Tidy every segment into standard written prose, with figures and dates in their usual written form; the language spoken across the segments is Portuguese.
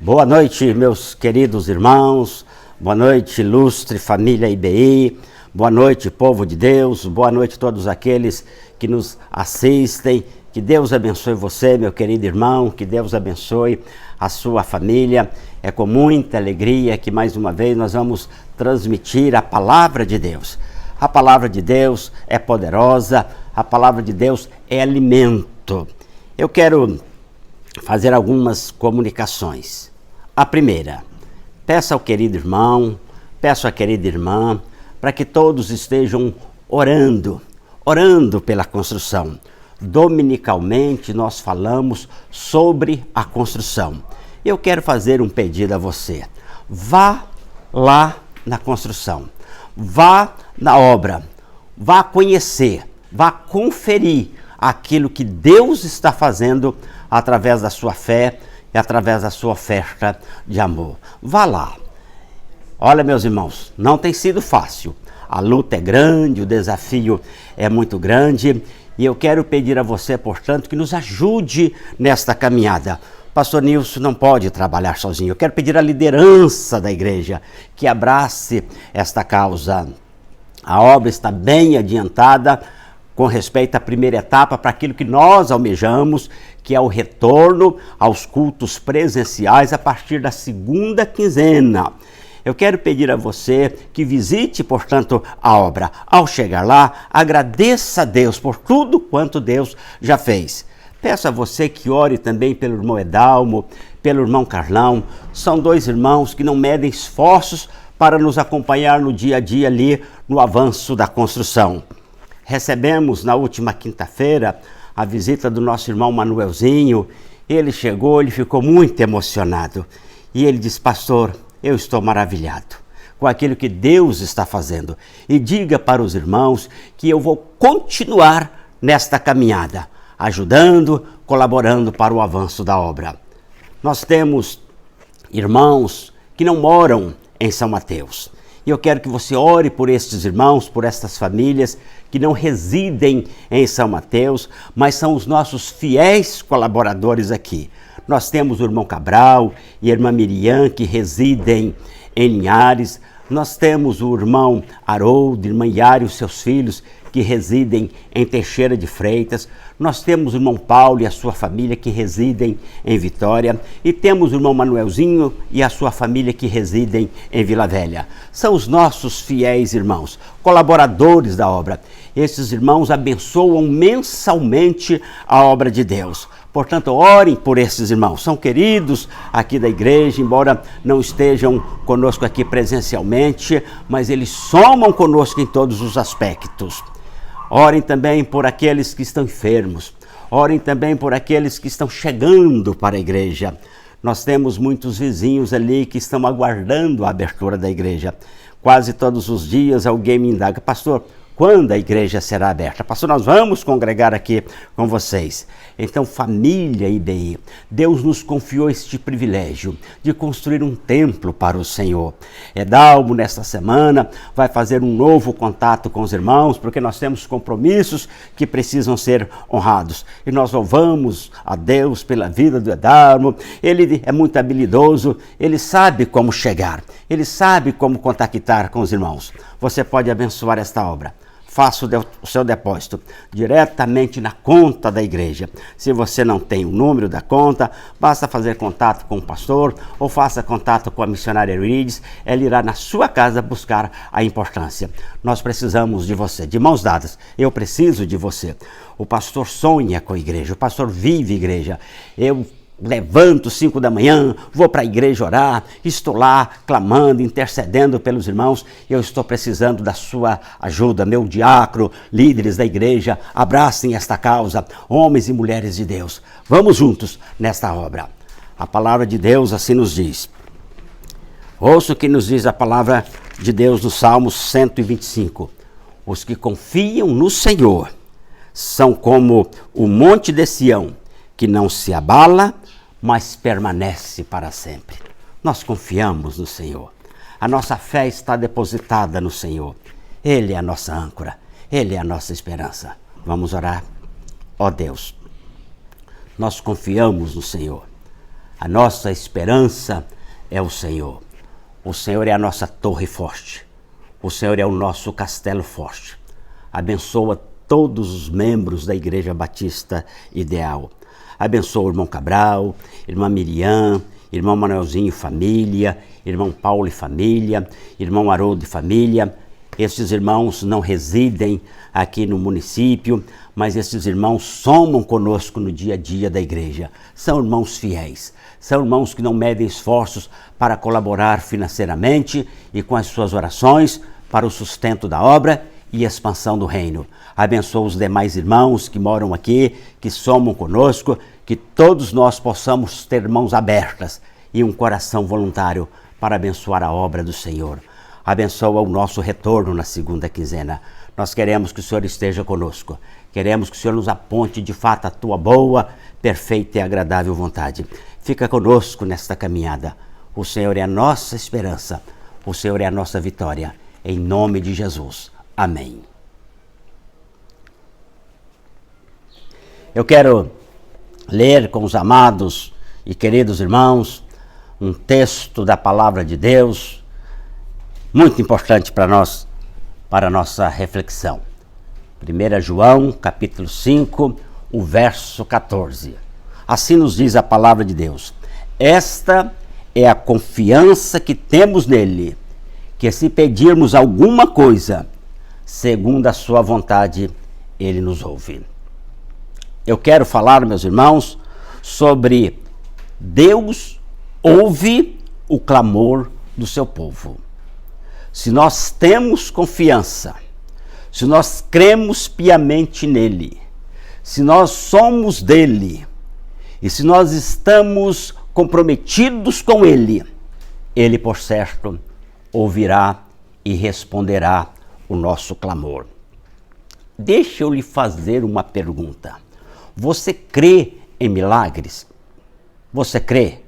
Boa noite, meus queridos irmãos, boa noite, ilustre família IBI, boa noite, povo de Deus, boa noite a todos aqueles que nos assistem. Que Deus abençoe você, meu querido irmão, que Deus abençoe a sua família. É com muita alegria que mais uma vez nós vamos transmitir a palavra de Deus. A palavra de Deus é poderosa, a palavra de Deus é alimento. Eu quero fazer algumas comunicações. A primeira, peço ao querido irmão, peço à querida irmã, para que todos estejam orando pela construção. Dominicalmente nós falamos sobre a construção. Eu quero fazer um pedido a você. Vá lá na construção, vá na obra, vá conhecer, vá conferir aquilo que Deus está fazendo através da sua fé e através da sua oferta de amor. Vá lá. Olha, meus irmãos, não tem sido fácil. A luta é grande, o desafio é muito grande e eu quero pedir a você, portanto, que nos ajude nesta caminhada. Pastor Nilson não pode trabalhar sozinho. Eu quero pedir à liderança da igreja que abrace esta causa. A obra está bem adiantada com respeito à primeira etapa, para aquilo que nós almejamos, que é o retorno aos cultos presenciais a partir da segunda quinzena. Eu quero pedir a você que visite, portanto, a obra. Ao chegar lá, agradeça a Deus por tudo quanto Deus já fez. Peço a você que ore também pelo irmão Edalmo, pelo irmão Carlão. São dois irmãos que não medem esforços para nos acompanhar no dia a dia ali, no avanço da construção. Recebemos na última quinta-feira a visita do nosso irmão Manuelzinho. Ele chegou, ele ficou muito emocionado. E ele disse: pastor, eu estou maravilhado com aquilo que Deus está fazendo. E diga para os irmãos que eu vou continuar nesta caminhada, ajudando, colaborando para o avanço da obra. Nós temos irmãos que não moram em São Mateus. E eu quero que você ore por estes irmãos, por estas famílias que não residem em São Mateus, mas são os nossos fiéis colaboradores aqui. Nós temos o irmão Cabral e a irmã Miriam, que residem em Linhares. Nós temos o irmão Haroldo, a irmã Yara e os seus filhos, que residem em Teixeira de Freitas. Nós temos o irmão Paulo e a sua família, que residem em Vitória. E temos o irmão Manuelzinho e a sua família, que residem em Vila Velha. São os nossos fiéis irmãos, colaboradores da obra. Esses irmãos abençoam mensalmente a obra de Deus. Portanto, orem por esses irmãos. São queridos aqui da igreja, embora não estejam conosco aqui presencialmente, mas eles somam conosco em todos os aspectos. Orem também por aqueles que estão enfermos. Orem também por aqueles que estão chegando para a igreja. Nós temos muitos vizinhos ali que estão aguardando a abertura da igreja. Quase todos os dias alguém me indaga: pastor, quando a igreja será aberta? Pastor, nós vamos congregar aqui com vocês. Então, família IBI, Deus nos confiou este privilégio de construir um templo para o Senhor. Edalmo, nesta semana, vai fazer um novo contato com os irmãos, porque nós temos compromissos que precisam ser honrados. E nós louvamos a Deus pela vida do Edalmo. Ele é muito habilidoso, ele sabe como chegar, ele sabe como contactar com os irmãos. Você pode abençoar esta obra. Faça o seu depósito diretamente na conta da igreja. Se você não tem o número da conta, basta fazer contato com o pastor ou faça contato com a missionária Eurides. Ela irá na sua casa buscar a importância. Nós precisamos de você, de mãos dadas. Eu preciso de você. O pastor sonha com a igreja, o pastor vive a igreja. Eu levanto 5 da manhã, vou para a igreja orar, estou lá clamando, intercedendo pelos irmãos. Eu estou precisando da sua ajuda, meu diácono, líderes da igreja, abracem esta causa, homens e mulheres de Deus. Vamos juntos nesta obra. A palavra de Deus assim nos diz. Ouça o que nos diz a palavra de Deus no Salmo 125. Os que confiam no Senhor são como o monte de Sião, que não se abala, mas permanece para sempre. Nós confiamos no Senhor. A nossa fé está depositada no Senhor. Ele é a nossa âncora. Ele é a nossa esperança. Vamos orar. Ó Deus, nós confiamos no Senhor. A nossa esperança é o Senhor. O Senhor é a nossa torre forte. O Senhor é o nosso castelo forte. Abençoa todos os membros da Igreja Batista Ideal. Abençoa o irmão Cabral, irmã Miriam, irmão Manuelzinho e família, irmão Paulo e família, irmão Haroldo e família. Estes irmãos não residem aqui no município, mas estes irmãos somam conosco no dia a dia da igreja. São irmãos fiéis, são irmãos que não medem esforços para colaborar financeiramente e com as suas orações para o sustento da obra e expansão do reino. Abençoa os demais irmãos que moram aqui, que somam conosco, que todos nós possamos ter mãos abertas e um coração voluntário para abençoar a obra do Senhor. Abençoa o nosso retorno na segunda quinzena. Nós queremos que o Senhor esteja conosco. Queremos que o Senhor nos aponte de fato a tua boa, perfeita e agradável vontade. Fica conosco nesta caminhada. O Senhor é a nossa esperança. O Senhor é a nossa vitória. Em nome de Jesus. Amém. Eu quero ler com os amados e queridos irmãos um texto da palavra de Deus muito importante para nós, para a nossa reflexão. 1 João, capítulo 5, o verso 14. Assim nos diz a palavra de Deus. Esta é a confiança que temos nele, que se pedirmos alguma coisa, segundo a sua vontade, ele nos ouve. Eu quero falar, meus irmãos, sobre Deus ouve o clamor do seu povo. Se nós temos confiança, se nós cremos piamente nele, se nós somos dele e se nós estamos comprometidos com ele, ele, por certo, ouvirá e responderá o nosso clamor. Deixa eu lhe fazer uma pergunta. Você crê em milagres? Você crê?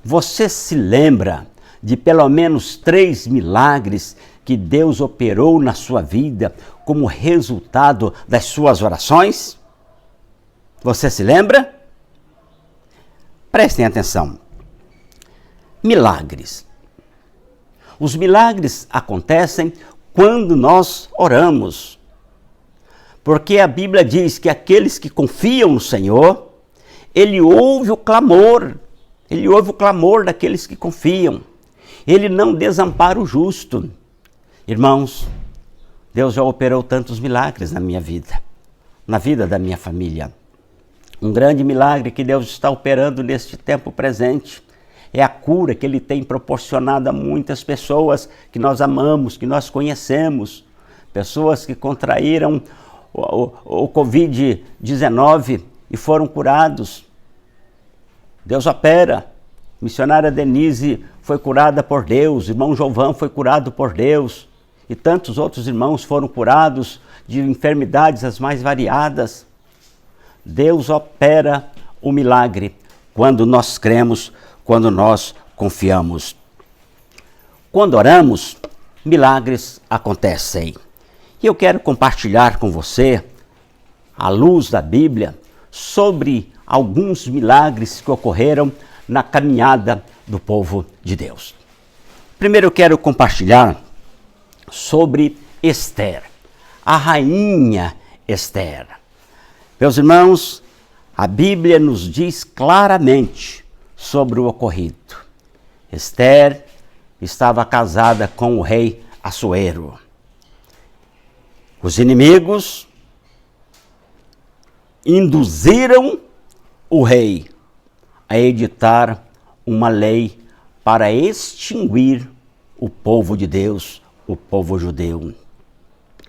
Você se lembra de pelo menos 3 milagres que Deus operou na sua vida como resultado das suas orações? Você se lembra? Prestem atenção. Milagres. Os milagres acontecem quando nós oramos. Porque a Bíblia diz que aqueles que confiam no Senhor, ele ouve o clamor. Ele ouve o clamor daqueles que confiam. Ele não desampara o justo. Irmãos, Deus já operou tantos milagres na minha vida, na vida da minha família. Um grande milagre que Deus está operando neste tempo presente é a cura que Ele tem proporcionado a muitas pessoas que nós amamos, que nós conhecemos. Pessoas que contraíram o Covid-19 e foram curados. Deus opera. Missionária Denise foi curada por Deus, irmão Jovan foi curado por Deus e tantos outros irmãos foram curados de enfermidades as mais variadas. Deus opera o milagre quando nós cremos, quando nós confiamos. Quando oramos, milagres acontecem. E eu quero compartilhar com você, à luz da Bíblia, sobre alguns milagres que ocorreram na caminhada do povo de Deus. Primeiro eu quero compartilhar sobre Esther, a rainha Esther. Meus irmãos, a Bíblia nos diz claramente sobre o ocorrido. Esther estava casada com o rei Assuero. Os inimigos induziram o rei a editar uma lei para extinguir o povo de Deus, o povo judeu.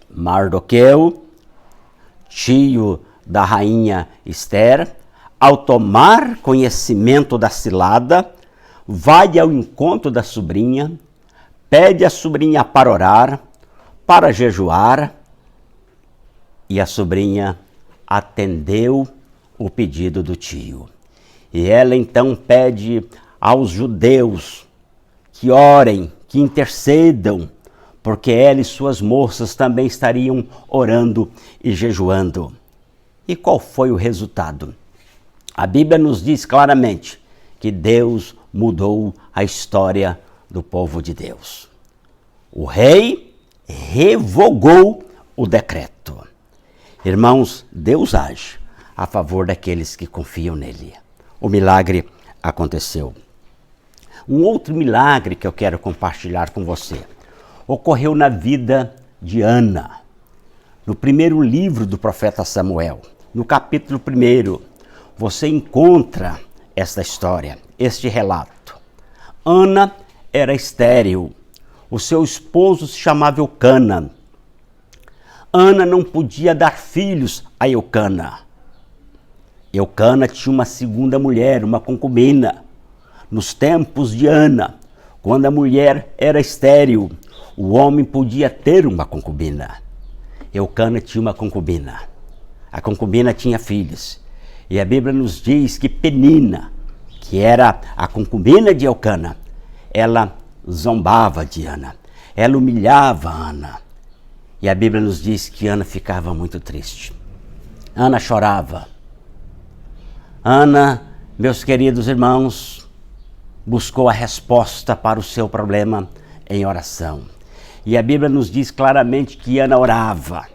Mardoqueu, tio da rainha Esther, ao tomar conhecimento da cilada, vai ao encontro da sobrinha, pede a sobrinha para orar, para jejuar, e a sobrinha atendeu o pedido do tio. E ela então pede aos judeus que orem, que intercedam, porque ela e suas moças também estariam orando e jejuando. E qual foi o resultado? A Bíblia nos diz claramente que Deus mudou a história do povo de Deus. O rei revogou o decreto. Irmãos, Deus age a favor daqueles que confiam nele. O milagre aconteceu. Um outro milagre que eu quero compartilhar com você ocorreu na vida de Ana. No primeiro livro do profeta Samuel, no capítulo 1, você encontra esta história, este relato. Ana era estéril. O seu esposo se chamava Eucana. Ana não podia dar filhos a Eucana. Eucana tinha uma segunda mulher, uma concubina. Nos tempos de Ana, quando a mulher era estéril, o homem podia ter uma concubina. Eucana tinha uma concubina. A concubina tinha filhos. E a Bíblia nos diz que Penina, que era a concubina de Eucana, ela zombava de Ana. Ela humilhava Ana. E a Bíblia nos diz que Ana ficava muito triste. Ana chorava. Ana, meus queridos irmãos, buscou a resposta para o seu problema em oração. E a Bíblia nos diz claramente que Ana orava,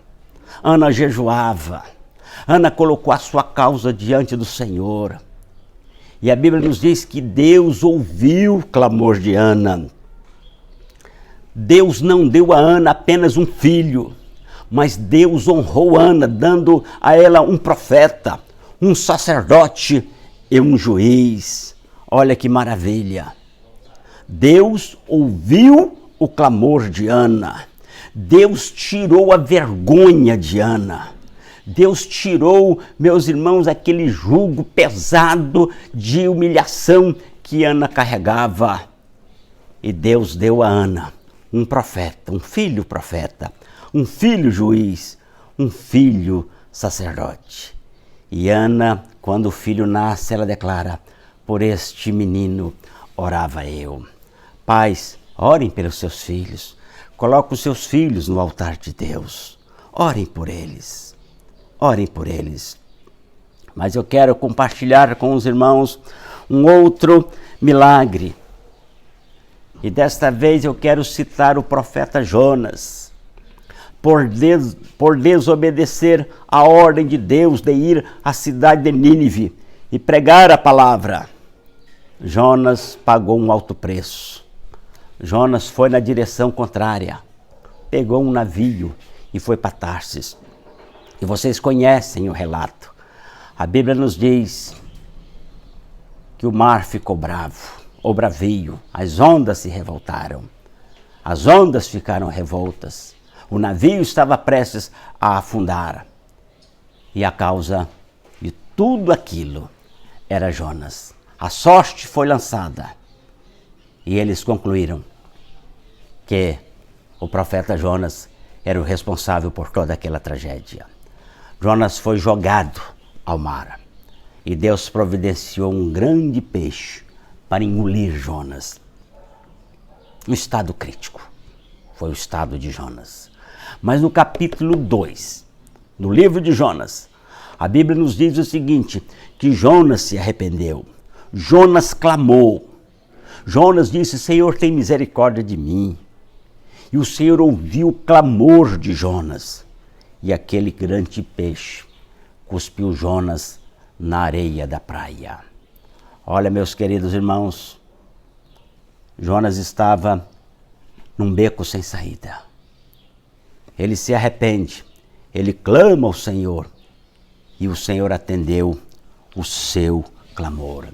Ana jejuava, Ana colocou a sua causa diante do Senhor. E a Bíblia nos diz que Deus ouviu o clamor de Ana. Deus não deu a Ana apenas um filho, mas Deus honrou Ana, dando a ela um profeta, um sacerdote e um juiz. Olha que maravilha! Deus ouviu o clamor de Ana. Deus tirou a vergonha de Ana. Deus tirou, meus irmãos, aquele jugo pesado de humilhação que Ana carregava. E Deus deu a Ana um profeta, um filho profeta, um filho juiz, um filho sacerdote. E Ana, quando o filho nasce, ela declara: por este menino orava eu. Pais, orem pelos seus filhos. Coloquem os seus filhos no altar de Deus. Orem por eles. Orem por eles. Mas eu quero compartilhar com os irmãos um outro milagre. E desta vez eu quero citar o profeta Jonas. Por desobedecer a ordem de Deus de ir à cidade de Nínive e pregar a palavra, Jonas pagou um alto preço. Jonas foi na direção contrária, pegou um navio e foi para Tarsis. E vocês conhecem o relato. A Bíblia nos diz que o mar ficou bravo, ou bravio, as ondas se revoltaram. As ondas ficaram revoltas. O navio estava prestes a afundar. E a causa de tudo aquilo era Jonas. A sorte foi lançada. E eles concluíram que o profeta Jonas era o responsável por toda aquela tragédia. Jonas foi jogado ao mar. E Deus providenciou um grande peixe para engolir Jonas. Um estado crítico. Foi o estado de Jonas. Mas no capítulo 2, no livro de Jonas, a Bíblia nos diz o seguinte, que Jonas se arrependeu. Jonas clamou. Jonas disse: Senhor, tem misericórdia de mim. E o Senhor ouviu o clamor de Jonas. E aquele grande peixe cuspiu Jonas na areia da praia. Olha, meus queridos irmãos, Jonas estava num beco sem saída. Ele se arrepende, ele clama ao Senhor e o Senhor atendeu o seu clamor.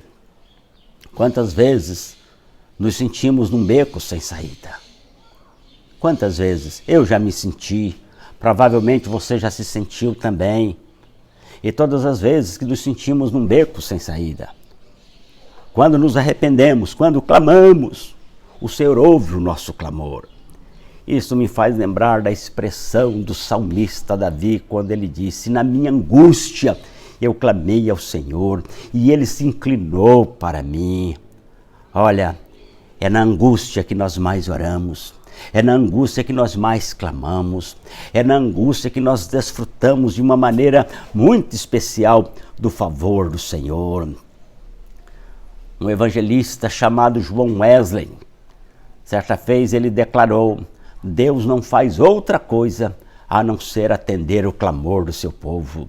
Quantas vezes nos sentimos num beco sem saída? Quantas vezes eu já me senti, provavelmente você já se sentiu também. E todas as vezes que nos sentimos num beco sem saída, quando nos arrependemos, quando clamamos, o Senhor ouve o nosso clamor. Isso me faz lembrar da expressão do salmista Davi, quando ele disse: na minha angústia eu clamei ao Senhor e Ele se inclinou para mim. Olha, é na angústia que nós mais oramos. É na angústia que nós mais clamamos. É na angústia que nós desfrutamos de uma maneira muito especial do favor do Senhor. Um evangelista chamado João Wesley, certa vez ele declarou: Deus não faz outra coisa a não ser atender o clamor do seu povo.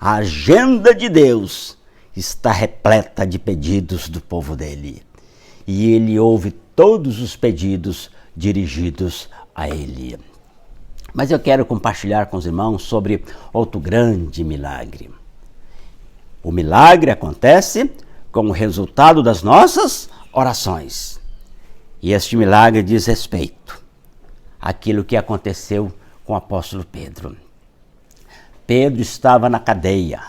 A agenda de Deus está repleta de pedidos do povo dele. E ele ouve todos os pedidos dirigidos a ele. Mas eu quero compartilhar com os irmãos sobre outro grande milagre. O milagre acontece como resultado das nossas orações. E este milagre diz respeito àquilo que aconteceu com o apóstolo Pedro. Pedro estava na cadeia.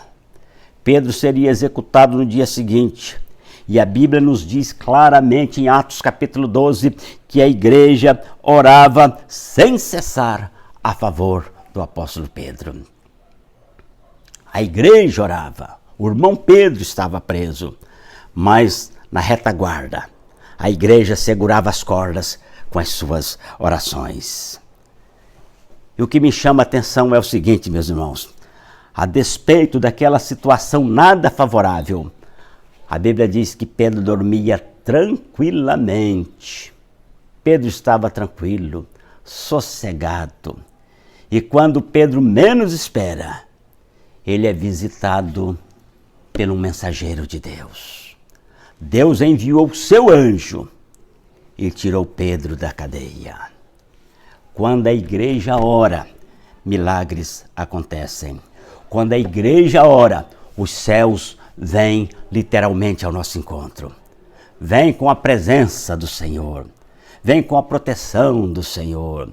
Pedro seria executado no dia seguinte. E a Bíblia nos diz claramente em Atos capítulo 12 que a igreja orava sem cessar a favor do apóstolo Pedro. A igreja orava. O irmão Pedro estava preso, mas na retaguarda a igreja segurava as cordas com as suas orações. E o que me chama a atenção é o seguinte, meus irmãos: a despeito daquela situação nada favorável, a Bíblia diz que Pedro dormia tranquilamente. Pedro estava tranquilo, sossegado. E quando Pedro menos espera, ele é visitado pelo mensageiro de Deus. Deus enviou o seu anjo e tirou Pedro da cadeia. Quando a igreja ora, milagres acontecem. Quando a igreja ora, os céus vêm literalmente ao nosso encontro. Vem com a presença do Senhor. Vem com a proteção do Senhor.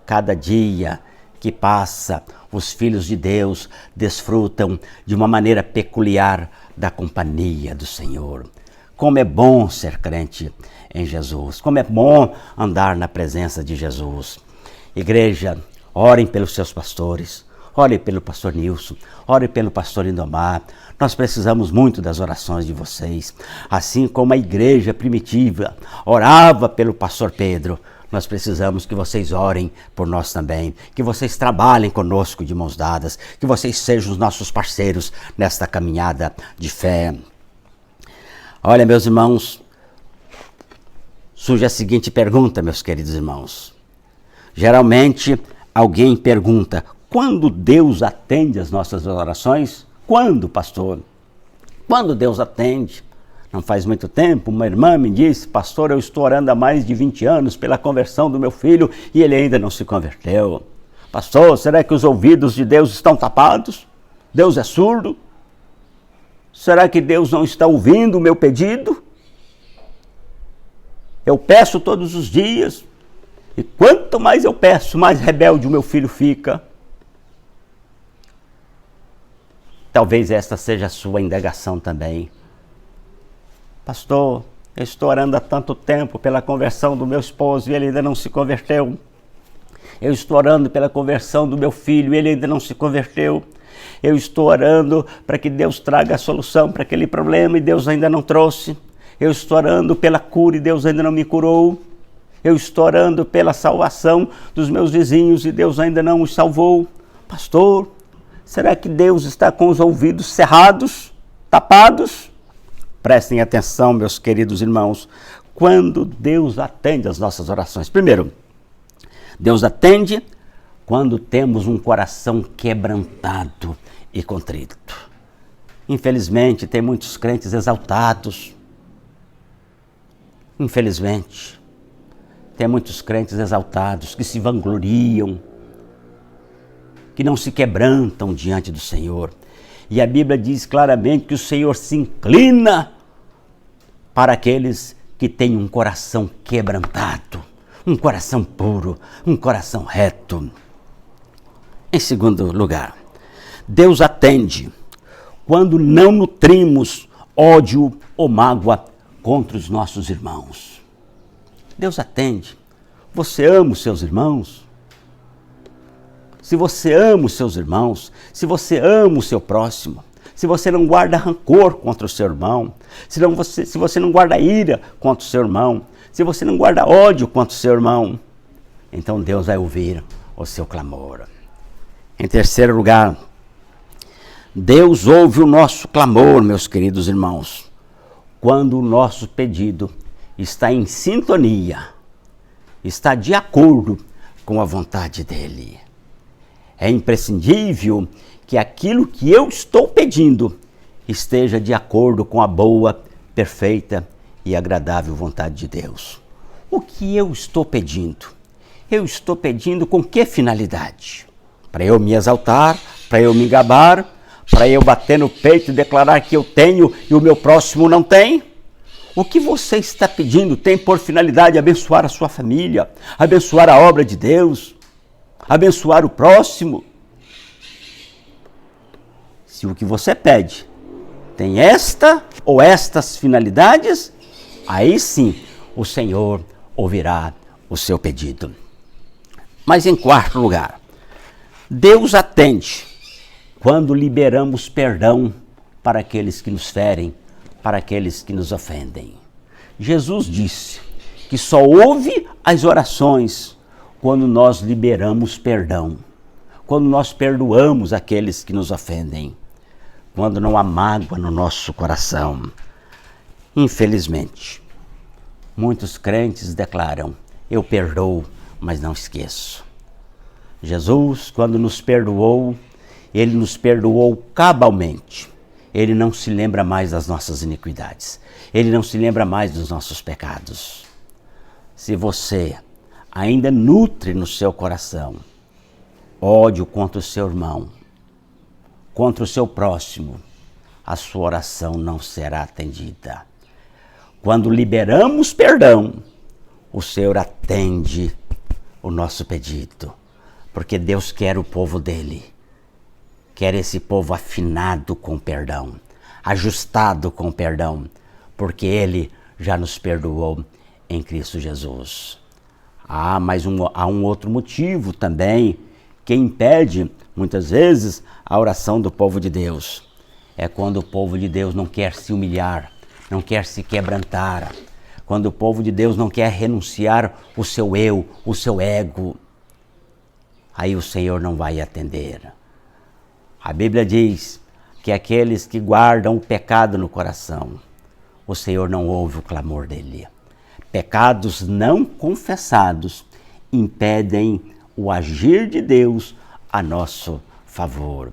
Cada dia que passa, os filhos de Deus desfrutam de uma maneira peculiar da companhia do Senhor. Como é bom ser crente em Jesus. Como é bom andar na presença de Jesus. Igreja, orem pelos seus pastores. Ore pelo pastor Nilson, ore pelo pastor Lindomar. Nós precisamos muito das orações de vocês. Assim como a igreja primitiva orava pelo pastor Pedro, nós precisamos que vocês orem por nós também. Que vocês trabalhem conosco de mãos dadas. Que vocês sejam os nossos parceiros nesta caminhada de fé. Olha, meus irmãos, surge a seguinte pergunta, meus queridos irmãos. Geralmente, alguém pergunta: quando Deus atende as nossas orações? Quando, pastor? Quando Deus atende? Não faz muito tempo, uma irmã me disse: pastor, eu estou orando há mais de 20 anos pela conversão do meu filho e ele ainda não se converteu. Pastor, será que os ouvidos de Deus estão tapados? Deus é surdo? Será que Deus não está ouvindo o meu pedido? Eu peço todos os dias e quanto mais eu peço, mais rebelde o meu filho fica. Talvez esta seja a sua indagação também. Pastor, eu estou orando há tanto tempo pela conversão do meu esposo e ele ainda não se converteu. Eu estou orando pela conversão do meu filho e ele ainda não se converteu. Eu estou orando para que Deus traga a solução para aquele problema e Deus ainda não trouxe. Eu estou orando pela cura e Deus ainda não me curou. Eu estou orando pela salvação dos meus vizinhos e Deus ainda não os salvou. Pastor, será que Deus está com os ouvidos cerrados, tapados? Prestem atenção, meus queridos irmãos, quando Deus atende as nossas orações. Primeiro, Deus atende quando temos um coração quebrantado e contrito. Infelizmente, tem muitos crentes exaltados. Infelizmente, tem muitos crentes exaltados que se vangloriam, que não se quebrantam diante do Senhor. E a Bíblia diz claramente que o Senhor se inclina para aqueles que têm um coração quebrantado, um coração puro, um coração reto. Em segundo lugar, Deus atende quando não nutrimos ódio ou mágoa contra os nossos irmãos. Deus atende. Você ama os seus irmãos? Se você ama os seus irmãos, se você ama o seu próximo, se você não guarda rancor contra o seu irmão, se você não guarda ira contra o seu irmão, se você não guarda ódio contra o seu irmão, então Deus vai ouvir o seu clamor. Em terceiro lugar, Deus ouve o nosso clamor, meus queridos irmãos, quando o nosso pedido está em sintonia, está de acordo com a vontade dele. É imprescindível que aquilo que eu estou pedindo esteja de acordo com a boa, perfeita e agradável vontade de Deus. O que eu estou pedindo? Eu estou pedindo com que finalidade? Para eu me exaltar, para eu me gabar, para eu bater no peito e declarar que eu tenho e o meu próximo não tem? O que você está pedindo tem por finalidade abençoar a sua família, abençoar a obra de Deus, abençoar o próximo? Se o que você pede tem esta ou estas finalidades, aí sim o Senhor ouvirá o seu pedido. Mas em quarto lugar, Deus atende quando liberamos perdão para aqueles que nos ferem, para aqueles que nos ofendem. Jesus disse que só ouve as orações quando nós liberamos perdão, quando nós perdoamos aqueles que nos ofendem, quando não há mágoa no nosso coração. Infelizmente, muitos crentes declaram: eu perdoo, mas não esqueço. Jesus, quando nos perdoou, ele nos perdoou cabalmente. Ele não se lembra mais das nossas iniquidades. Ele não se lembra mais dos nossos pecados. Se você ainda nutre no seu coração ódio contra o seu irmão, contra o seu próximo, a sua oração não será atendida. Quando liberamos perdão, o Senhor atende o nosso pedido, porque Deus quer o povo dele. Quer esse povo afinado com perdão, ajustado com perdão, porque ele já nos perdoou em Cristo Jesus. Mas há um outro motivo também que impede, muitas vezes, a oração do povo de Deus. É quando o povo de Deus não quer se humilhar, não quer se quebrantar, quando o povo de Deus não quer renunciar o seu eu, o seu ego. Aí o Senhor não vai atender. A Bíblia diz que aqueles que guardam o pecado no coração, o Senhor não ouve o clamor dele. Pecados não confessados impedem o agir de Deus a nosso favor.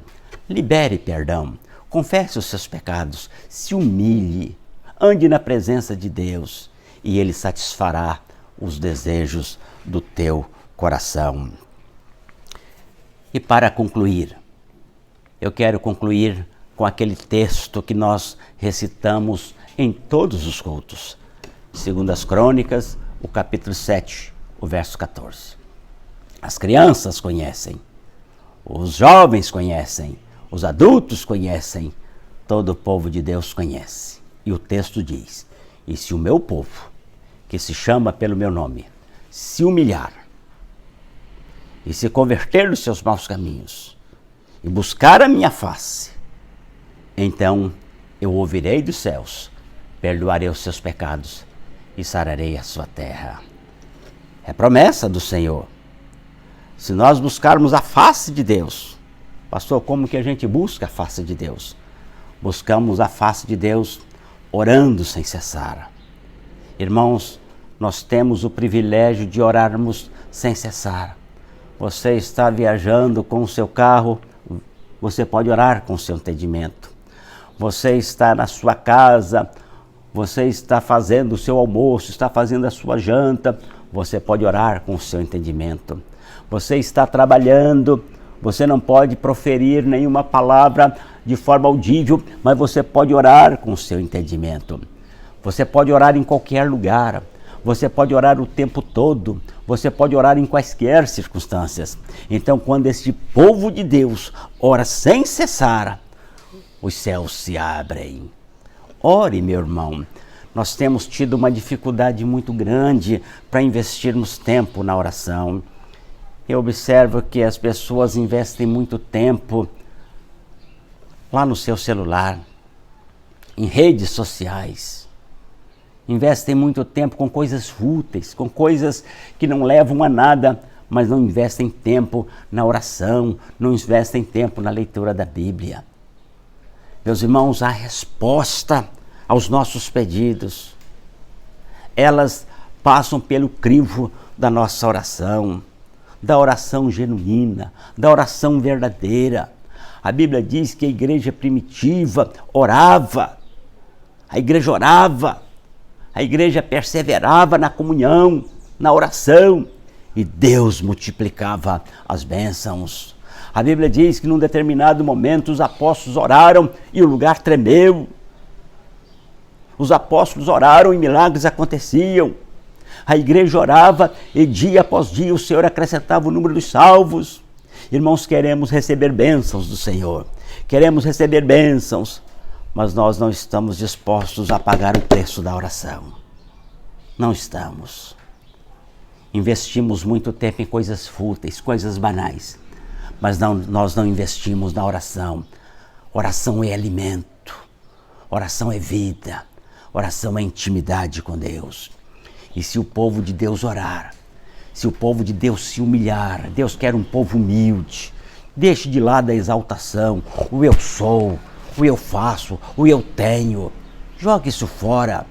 Libere perdão, confesse os seus pecados, se humilhe, ande na presença de Deus e Ele satisfará os desejos do teu coração. E para concluir, eu quero concluir com aquele texto que nós recitamos em todos os cultos. 2 Crônicas, o capítulo 7, o verso 14. As crianças conhecem, os jovens conhecem, os adultos conhecem, todo o povo de Deus conhece. E o texto diz: e se o meu povo, que se chama pelo meu nome, se humilhar e se converter dos seus maus caminhos, e buscar a minha face, então eu ouvirei dos céus, perdoarei os seus pecados e sararei a sua terra. É promessa do Senhor. Se nós buscarmos a face de Deus, pastor, como que a gente busca a face de Deus? Buscamos a face de Deus orando sem cessar. Irmãos, nós temos o privilégio de orarmos sem cessar. Você está viajando com o seu carro, você pode orar com o seu entendimento. Você está na sua casa, você está fazendo o seu almoço, está fazendo a sua janta, você pode orar com o seu entendimento. Você está trabalhando, você não pode proferir nenhuma palavra de forma audível, mas você pode orar com o seu entendimento. Você pode orar em qualquer lugar. Você pode orar o tempo todo, você pode orar em quaisquer circunstâncias. Então, quando este povo de Deus ora sem cessar, os céus se abrem. Ore, meu irmão. Nós temos tido uma dificuldade muito grande para investirmos tempo na oração. Eu observo que as pessoas investem muito tempo lá no seu celular, em redes sociais, Investem muito tempo com coisas fúteis, com coisas que não levam a nada, mas não investem tempo na oração, não investem tempo na leitura da Bíblia. Meus irmãos, a resposta aos nossos pedidos, elas passam pelo crivo da nossa oração, da oração genuína, da oração verdadeira. A Bíblia diz que a igreja primitiva orava, a igreja perseverava na comunhão, na oração, e Deus multiplicava as bênçãos. A Bíblia diz que num determinado momento os apóstolos oraram e o lugar tremeu. Os apóstolos oraram e milagres aconteciam. A igreja orava e dia após dia o Senhor acrescentava o número dos salvos. Irmãos, queremos receber bênçãos do Senhor. Queremos receber bênçãos, mas nós não estamos dispostos a pagar o preço da oração. Não estamos. Investimos muito tempo em coisas fúteis, coisas banais, mas nós não investimos na oração. Oração é alimento, oração é vida, oração é intimidade com Deus. E se o povo de Deus orar, se o povo de Deus se humilhar, Deus quer um povo humilde. Deixe de lado a exaltação, o eu sou, o eu faço, o eu tenho. Jogue isso fora.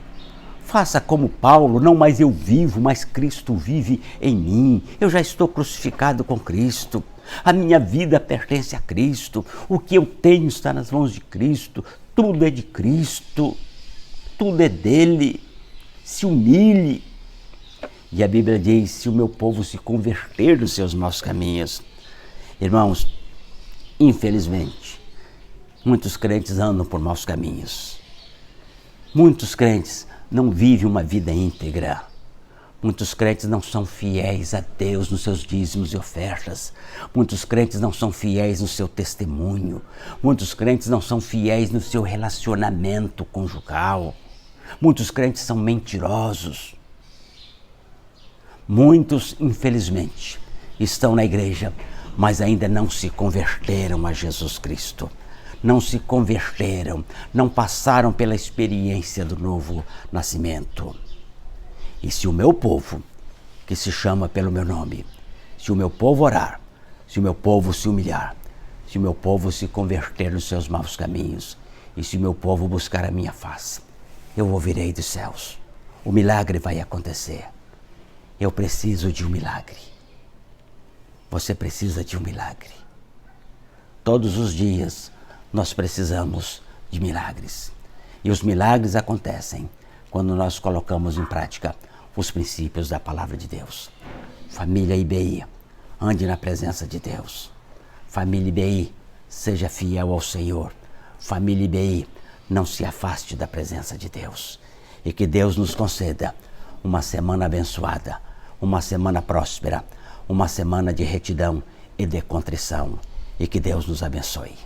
Faça como Paulo, não mais eu vivo, mas Cristo vive em mim. Eu já estou crucificado com Cristo. A minha vida pertence a Cristo. O que eu tenho está nas mãos de Cristo. Tudo é de Cristo. Tudo é dele. Se humilhe. E a Bíblia diz, se o meu povo se converter dos seus maus caminhos. Irmãos, infelizmente, muitos crentes andam por maus caminhos. Muitos crentes não vivem uma vida íntegra. Muitos crentes não são fiéis a Deus nos seus dízimos e ofertas. Muitos crentes não são fiéis no seu testemunho. Muitos crentes não são fiéis no seu relacionamento conjugal. Muitos crentes são mentirosos. Muitos, infelizmente, estão na igreja, mas ainda não se converteram a Jesus Cristo. Não se converteram, não passaram pela experiência do novo nascimento. E se o meu povo, que se chama pelo meu nome, se o meu povo orar, se o meu povo se humilhar, se o meu povo se converter nos seus maus caminhos, e se o meu povo buscar a minha face, eu ouvirei dos céus. O milagre vai acontecer. Eu preciso de um milagre. Você precisa de um milagre. Todos os dias nós precisamos de milagres. E os milagres acontecem quando nós colocamos em prática os princípios da palavra de Deus. Família IBI, ande na presença de Deus. Família IBI, seja fiel ao Senhor. Família IBI, não se afaste da presença de Deus. E que Deus nos conceda uma semana abençoada, uma semana próspera, uma semana de retidão e de contrição. E que Deus nos abençoe.